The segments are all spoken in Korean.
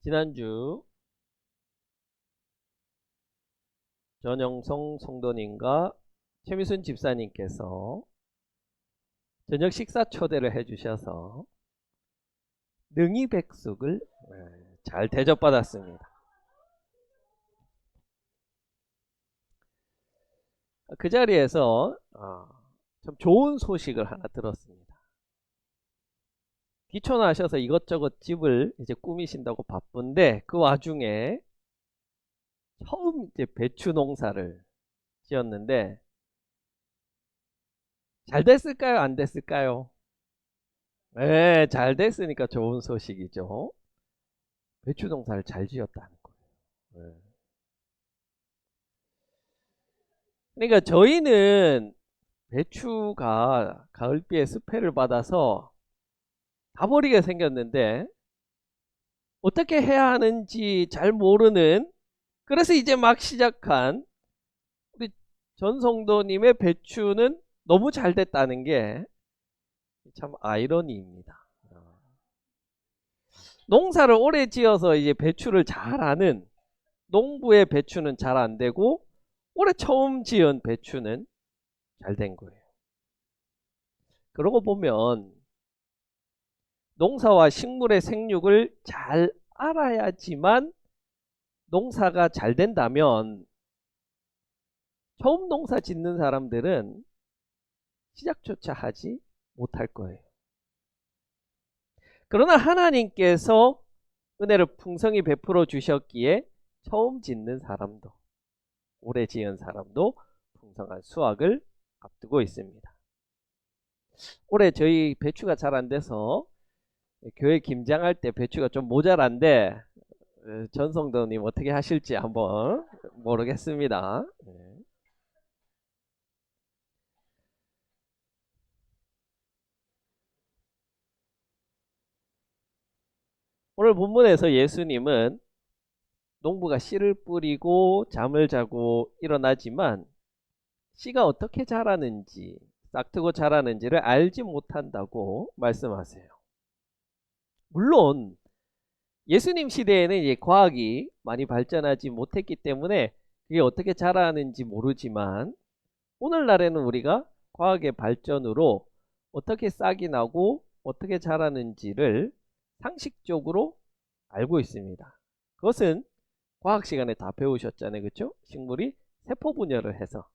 지난주 전영성 성도님과 최미순 집사님께서 저녁 식사 초대를 해주셔서 능이백숙을 잘 대접받았습니다. 그 자리에서 참 좋은 소식을 하나 들었습니다. 귀촌하셔서 이것저것 집을 이제 꾸미신다고 바쁜데 그 와중에 처음 이제 배추 농사를 지었는데 잘 됐을까요? 안 됐을까요? 네, 잘 됐으니까 좋은 소식이죠. 배추 농사를 잘 지었다는 거예요. 네. 그러니까 저희는 배추가 가을비에 습해를 받아서 다 버리게 생겼는데 어떻게 해야 하는지 잘 모르는, 그래서 이제 막 시작한 우리 전성도님의 배추는 너무 잘 됐다는 게 참 아이러니입니다. 농사를 오래 지어서 이제 배추를 잘 아는 농부의 배추는 잘 안 되고 올해 처음 지은 배추는 잘 된 거예요. 그러고 보면 농사와 식물의 생육을 잘 알아야지만 농사가 잘 된다면 처음 농사 짓는 사람들은 시작조차 하지 못할 거예요. 그러나 하나님께서 은혜를 풍성히 베풀어 주셨기에 처음 짓는 사람도, 오래 지은 사람도 풍성한 수확을 앞두고 있습니다. 올해 저희 배추가 잘 안 돼서 교회 김장할 때 배추가 좀 모자란데 전성도님 어떻게 하실지 한번 모르겠습니다. 오늘 본문에서 예수님은 농부가 씨를 뿌리고 잠을 자고 일어나지만 씨가 어떻게 자라는지, 싹트고 자라는지를 알지 못한다고 말씀하세요. 물론 예수님 시대에는 이제 과학이 많이 발전하지 못했기 때문에 그게 어떻게 자라는지 모르지만 오늘날에는 우리가 과학의 발전으로 어떻게 싹이 나고 어떻게 자라는지를 상식적으로 알고 있습니다. 그것은 과학 시간에 다 배우셨잖아요. 그렇죠? 식물이 세포 분열을 해서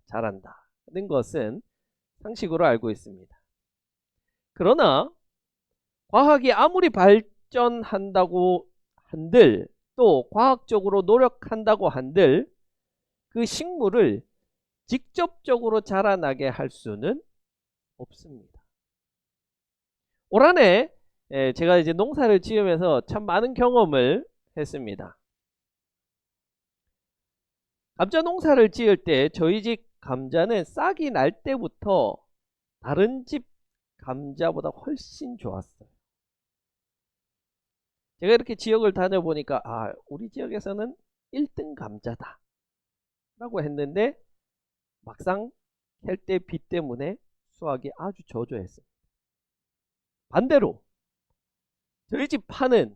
자란다는 것은 상식으로 알고 있습니다. 그러나 과학이 아무리 발전한다고 한들, 또 과학적으로 노력한다고 한들 그 식물을 직접적으로 자라나게 할 수는 없습니다. 올 한해 제가 이제 농사를 지으면서 참 많은 경험을 했습니다. 감자 농사를 지을 때 저희 집 감자는 싹이 날 때부터 다른 집 감자보다 훨씬 좋았어요. 제가 이렇게 지역을 다녀보니까 우리 지역에서는 1등 감자다 라고 했는데 막상 캘 때 비 때문에 수확이 아주 저조했어요. 반대로 저희 집 파는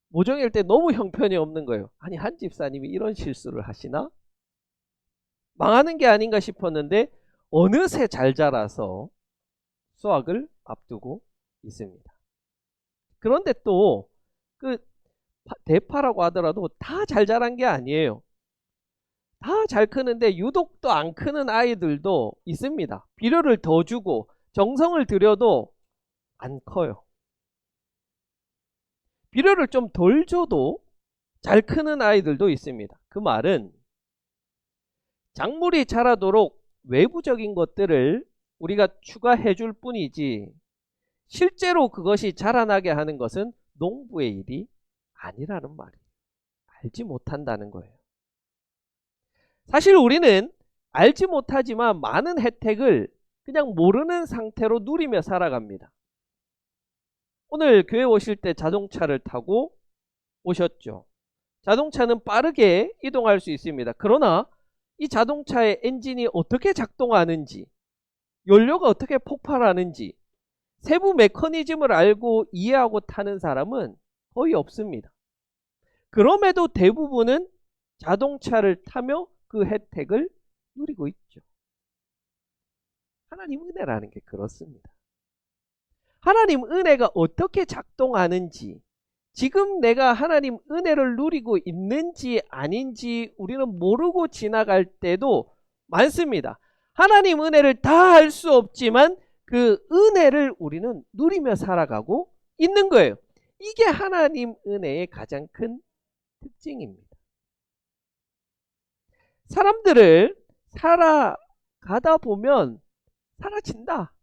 모종일 때 너무 형편이 없는 거예요. 아니, 한 집사님이 이런 실수를 하시나? 망하는 게 아닌가 싶었는데 어느새 잘 자라서 수확을 앞두고 있습니다. 그런데 또 그 대파라고 하더라도 다 잘 자란 게 아니에요. 다 잘 크는데 유독 또 안 크는 아이들도 있습니다. 비료를 더 주고 정성을 들여도 안 커요. 비료를 좀 덜 줘도 잘 크는 아이들도 있습니다. 그 말은 작물이 자라도록 외부적인 것들을 우리가 추가해 줄 뿐이지 실제로 그것이 자라나게 하는 것은 농부의 일이 아니라는 말이에요. 알지 못한다는 거예요. 사실 우리는 알지 못하지만 많은 혜택을 그냥 모르는 상태로 누리며 살아갑니다. 오늘 교회 오실 때 자동차를 타고 오셨죠. 자동차는 빠르게 이동할 수 있습니다. 그러나 이 자동차의 엔진이 어떻게 작동하는지, 연료가 어떻게 폭발하는지 세부 메커니즘을 알고 이해하고 타는 사람은 거의 없습니다. 그럼에도 대부분은 자동차를 타며 그 혜택을 누리고 있죠. 하나님 은혜라는 게 그렇습니다. 하나님 은혜가 어떻게 작동하는지, 지금 내가 하나님 은혜를 누리고 있는지 아닌지 우리는 모르고 지나갈 때도 많습니다. 하나님 은혜를 다 알 수 없지만 그 은혜를 우리는 누리며 살아가고 있는 거예요. 이게 하나님 은혜의 가장 큰 특징입니다. 사람들을 살아가다 보면 사라진다.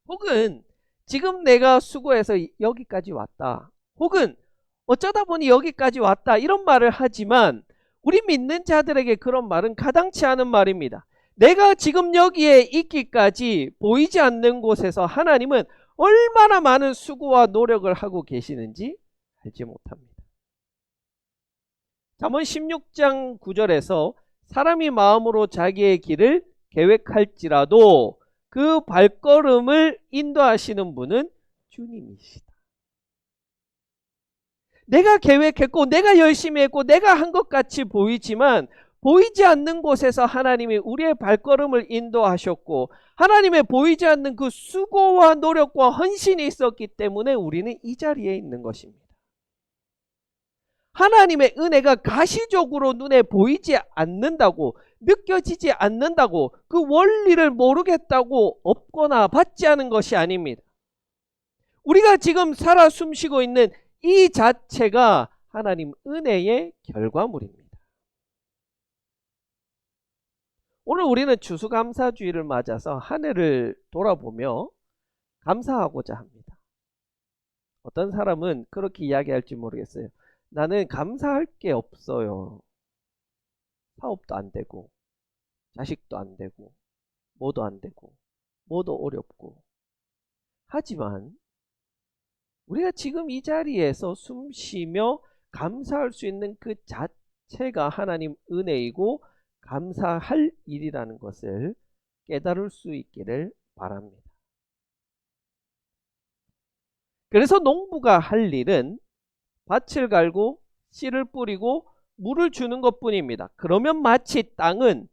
혹은 지금 내가 수고해서 여기까지 왔다. 혹은 어쩌다 보니 여기까지 왔다. 이런 말을 하지만 우리 믿는 자들에게 그런 말은 가당치 않은 말입니다. 내가 지금 여기에 있기까지 보이지 않는 곳에서 하나님은 얼마나 많은 수고와 노력을 하고 계시는지 알지 못합니다. 잠언 16장 9절에서 사람이 마음으로 자기의 길을 계획할지라도 그 발걸음을 인도하시는 분은 주님이시다. 내가 계획했고 내가 열심히 했고 내가 한 것 같이 보이지만 보이지 않는 곳에서 하나님이 우리의 발걸음을 인도하셨고 하나님의 보이지 않는 그 수고와 노력과 헌신이 있었기 때문에 우리는 이 자리에 있는 것입니다. 하나님의 은혜가 가시적으로 눈에 보이지 않는다고, 느껴지지 않는다고, 그 원리를 모르겠다고 없거나 받지 않은 것이 아닙니다. 우리가 지금 살아 숨쉬고 있는 이 자체가 하나님 은혜의 결과물입니다. 오늘 우리는 추수감사주의를 맞아서 한 해를 돌아보며 감사하고자 합니다. 어떤 사람은 그렇게 이야기할지 모르겠어요. 나는 감사할 게 없어요. 사업도 안 되고 자식도 안 되고 뭐도 안 되고 뭐도 어렵고. 하지만 우리가 지금 이 자리에서 숨 쉬며 감사할 수 있는 그 자체가 하나님 은혜이고 감사할 일이라는 것을 깨달을 수 있기를 바랍니다. 그래서 농부가 할 일은 밭을 갈고 씨를 뿌리고 물을 주는 것뿐입니다. 그러면 마치 땅은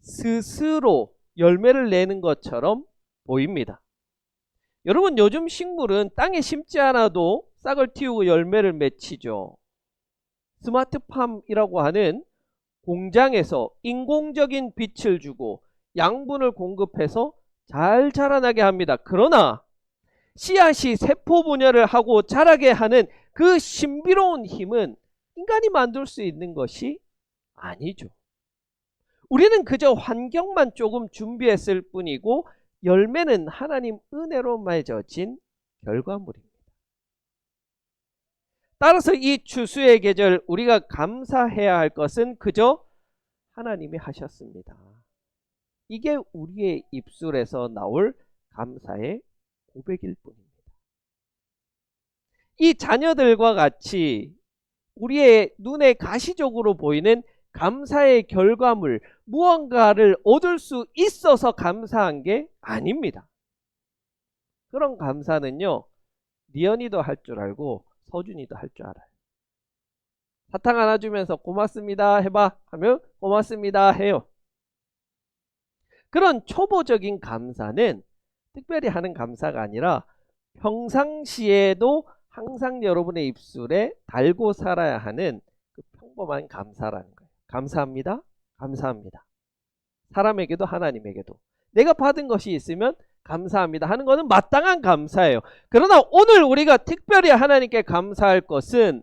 스스로 열매를 내는 것처럼 보입니다. 여러분, 요즘 식물은 땅에 심지 않아도 싹을 틔우고 열매를 맺히죠. 스마트팜이라고 하는 공장에서 인공적인 빛을 주고 양분을 공급해서 잘 자라나게 합니다. 그러나 씨앗이 세포 분열을 하고 자라게 하는 그 신비로운 힘은 인간이 만들 수 있는 것이 아니죠. 우리는 그저 환경만 조금 준비했을 뿐이고 열매는 하나님 은혜로 맺어진 결과물입니다. 따라서 이 추수의 계절 우리가 감사해야 할 것은 그저 하나님이 하셨습니다. 이게 우리의 입술에서 나올 감사의 고백일 뿐입니다. 이 자녀들과 같이 우리의 눈에 가시적으로 보이는 감사의 결과물, 무언가를 얻을 수 있어서 감사한 게 아닙니다. 그런 감사는요, 리언이도 할 줄 알고 서준이도 할 줄 알아요. 사탕 하나 주면서 고맙습니다 해봐 하면 고맙습니다 해요. 그런 초보적인 감사는 특별히 하는 감사가 아니라 평상시에도 항상 여러분의 입술에 달고 살아야 하는 그 평범한 감사라는 거예요. 감사합니다. 감사합니다. 사람에게도 하나님에게도 내가 받은 것이 있으면 감사합니다 하는 것은 마땅한 감사예요. 그러나 오늘 우리가 특별히 하나님께 감사할 것은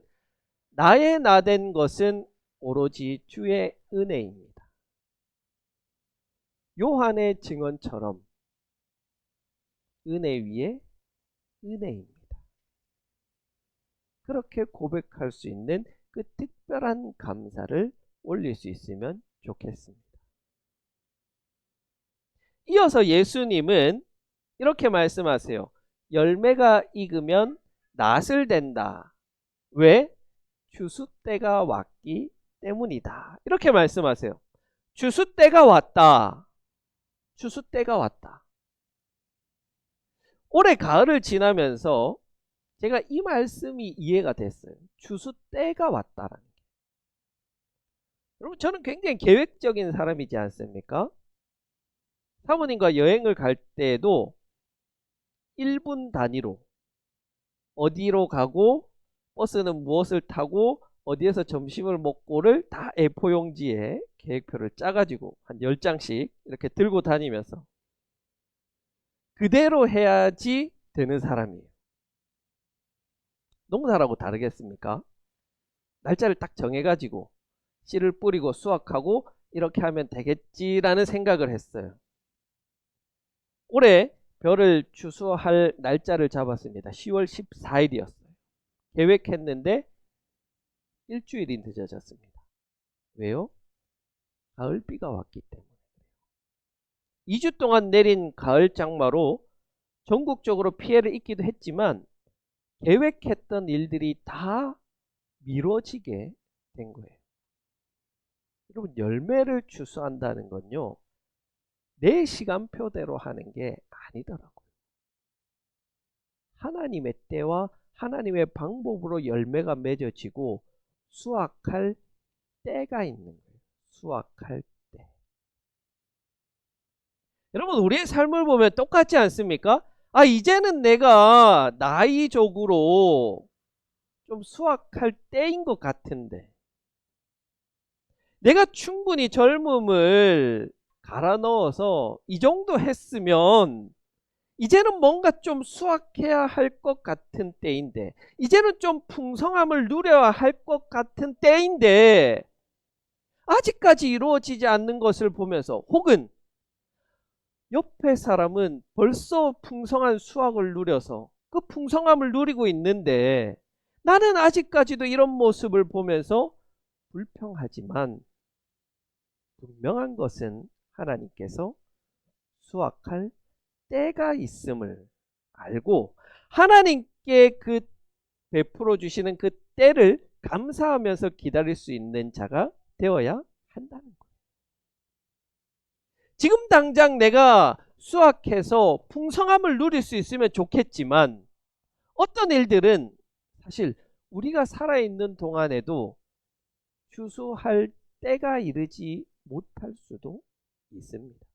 나의 나된 것은 오로지 주의 은혜입니다. 요한의 증언처럼 은혜 위에 은혜입니다. 그렇게 고백할 수 있는 그 특별한 감사를 올릴 수 있으면 좋겠습니다. 이어서 예수님은 이렇게 말씀하세요. 열매가 익으면 낫을 댄다. 왜? 추수 때가 왔기 때문이다. 이렇게 말씀하세요. 추수 때가 왔다. 추수 때가 왔다. 올해 가을을 지나면서 제가 이 말씀이 이해가 됐어요. 추수 때가 왔다라는 게. 여러분, 저는 굉장히 계획적인 사람이지 않습니까? 사모님과 여행을 갈 때에도 1분 단위로 어디로 가고 버스는 무엇을 타고 어디에서 점심을 먹고를 다 A4 용지에 계획표를 짜가지고 한 10장씩 이렇게 들고 다니면서 그대로 해야지 되는 사람이에요. 농사라고 다르겠습니까? 날짜를 딱 정해가지고 씨를 뿌리고 수확하고 이렇게 하면 되겠지라는 생각을 했어요. 올해 벼를 추수할 날짜를 잡았습니다. 10월 14일이었어요. 계획했는데 일주일이 늦어졌습니다. 왜요? 가을비가 왔기 때문에. 2주 동안 내린 가을 장마로 전국적으로 피해를 입기도 했지만 계획했던 일들이 다 미뤄지게 된 거예요. 여러분, 열매를 추수한다는 건요, 내 시간표대로 하는 게 아니더라고요. 하나님의 때와 하나님의 방법으로 열매가 맺어지고 수확할 때가 있는 거예요. 수확할 때. 여러분, 우리의 삶을 보면 똑같지 않습니까? 아, 이제는 내가 나이적으로 좀 수확할 때인 것 같은데, 내가 충분히 젊음을 갈아 넣어서 이 정도 했으면 이제는 뭔가 좀 수확해야 할 것 같은 때인데, 이제는 좀 풍성함을 누려야 할 것 같은 때인데 아직까지 이루어지지 않는 것을 보면서, 혹은 옆에 사람은 벌써 풍성한 수확을 누려서 그 풍성함을 누리고 있는데 나는 아직까지도 이런 모습을 보면서 불평하지만, 분명한 것은 하나님께서 수확할 때가 있음을 알고 하나님께 그 베풀어 주시는 그 때를 감사하면서 기다릴 수 있는 자가 되어야 한다는 거예요. 지금 당장 내가 수확해서 풍성함을 누릴 수 있으면 좋겠지만, 어떤 일들은 사실 우리가 살아있는 동안에도 추수할 때가 이르지 못할 수도 있습니다.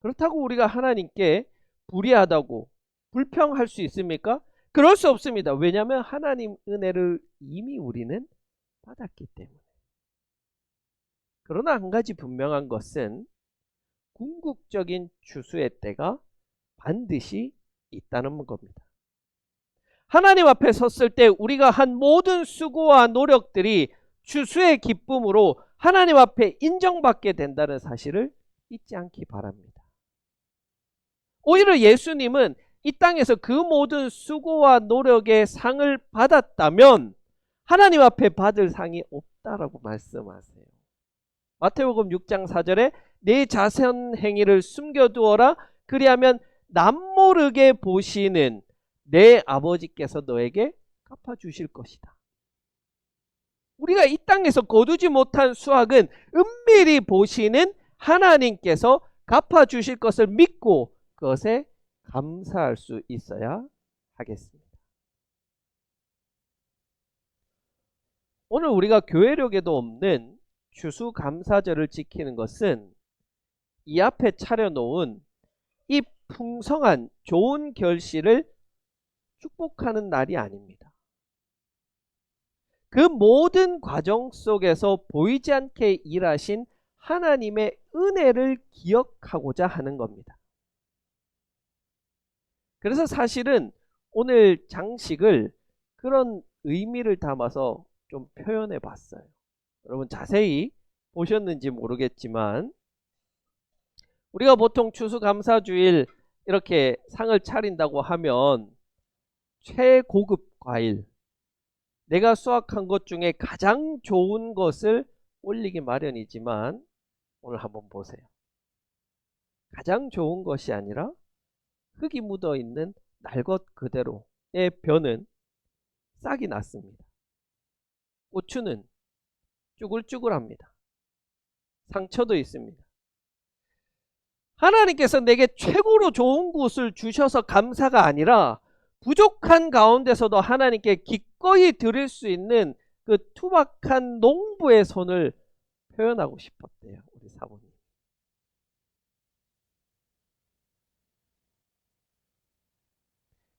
그렇다고 우리가 하나님께 불의하다고 불평할 수 있습니까? 그럴 수 없습니다. 왜냐하면 하나님 은혜를 이미 우리는 받았기 때문에. 그러나 한 가지 분명한 것은 궁극적인 추수의 때가 반드시 있다는 겁니다. 하나님 앞에 섰을 때 우리가 한 모든 수고와 노력들이 추수의 기쁨으로 하나님 앞에 인정받게 된다는 사실을 잊지 않기 바랍니다. 오히려 예수님은 이 땅에서 그 모든 수고와 노력의 상을 받았다면 하나님 앞에 받을 상이 없다라고 말씀하세요. 마태복음 6장 4절에 내 자선 행위를 숨겨두어라, 그리하면 남모르게 보시는 내 아버지께서 너에게 갚아주실 것이다. 우리가 이 땅에서 거두지 못한 수확은 은밀히 보시는 하나님께서 갚아주실 것을 믿고 그것에 감사할 수 있어야 하겠습니다. 오늘 우리가 교회력에도 없는 추수감사절을 지키는 것은 이 앞에 차려놓은 이 풍성한 좋은 결실을 축복하는 날이 아닙니다. 그 모든 과정 속에서 보이지 않게 일하신 하나님의 은혜를 기억하고자 하는 겁니다. 그래서 사실은 오늘 장식을 그런 의미를 담아서 좀 표현해 봤어요. 여러분 자세히 보셨는지 모르겠지만, 우리가 보통 추수감사주일 이렇게 상을 차린다고 하면 최고급 과일, 내가 수확한 것 중에 가장 좋은 것을 올리기 마련이지만, 오늘 한번 보세요. 가장 좋은 것이 아니라 흙이 묻어 있는 날 것 그대로의 벼는 싹이 났습니다. 고추는 쭈글쭈글합니다. 상처도 있습니다. 하나님께서 내게 최고로 좋은 것을 주셔서 감사가 아니라 부족한 가운데서도 하나님께 기꺼이 드릴 수 있는 그 투박한 농부의 손을 표현하고 싶었대요. 우리 사모님.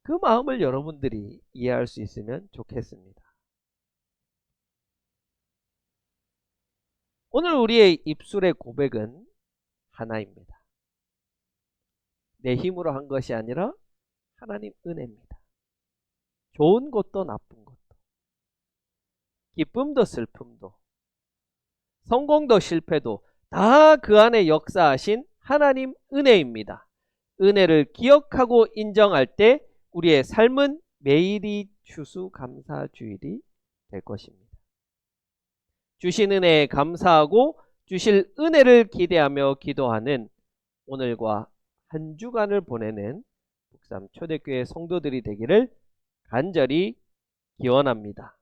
그 마음을 여러분들이 이해할 수 있으면 좋겠습니다. 오늘 우리의 입술의 고백은 하나입니다. 내 힘으로 한 것이 아니라 하나님 은혜입니다. 좋은 것도 나쁜 것도, 기쁨도 슬픔도, 성공도 실패도 다 그 안에 역사하신 하나님 은혜입니다. 은혜를 기억하고 인정할 때 우리의 삶은 매일이 추수감사주일이 될 것입니다. 주신 은혜에 감사하고 주실 은혜를 기대하며 기도하는 오늘과 한 주간을 보내는 북삼 초대교회 성도들이 되기를 간절히 기원합니다.